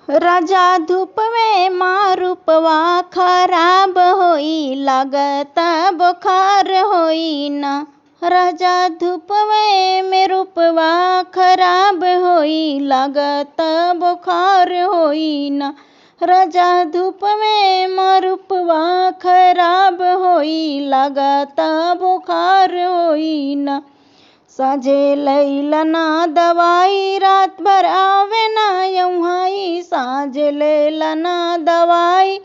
राजा धूप में माँ रूपवा खराब होई, लागत बुखार होई ना। राजा धूप में रूपवा खराब होई, लागत बुखार होई ना। राजा धूप में माँ रूपवा खराब होई, लागत बुखार होई ना। साझे लैला ना दवाई, रात भर आवे ना यौहाई। साझे लैला ना दवाई,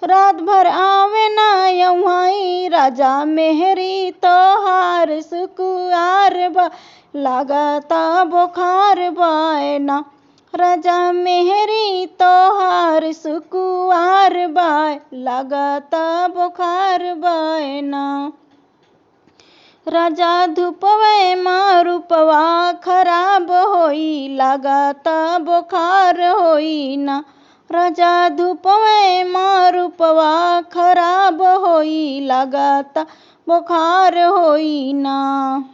रात भर आवे ना यौहाई। राजा मेहरी तोहार सुकुआर बा, लागता बुखार बाय ना। राजा मेहरी तोहार सुकुआर बाय, लागता बुखार बाय ना। राजा धूपवे माँ रूपवा खराब होई, लागत बुखार होई ना। राजा धूपवे माँ रूपवा खराब होई, लागत बुखार होई ना।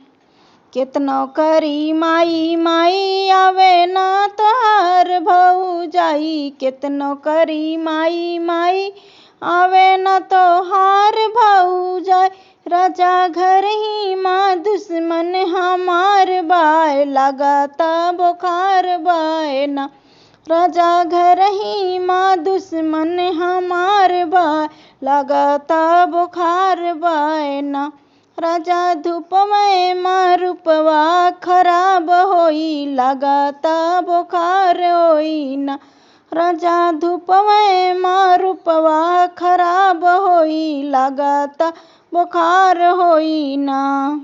केतनो करी माई माई, आवे ना तोहार भौजाई। केतनो करी माई माई, आवे ना तोहार भौजाई। राजा घर ही माँ दुश्मन हमार बाय, लागता बुखार बाय ना। राजा घर ही माँ दुश्मन हमार बाय, लागता बुखार बाय ना। राजा धूप में माँ रूपवा खराब होई, लागता बुखार होई ना। राजा धूप में माँ रूपवा खराब होई, लागता बुखार होई ना।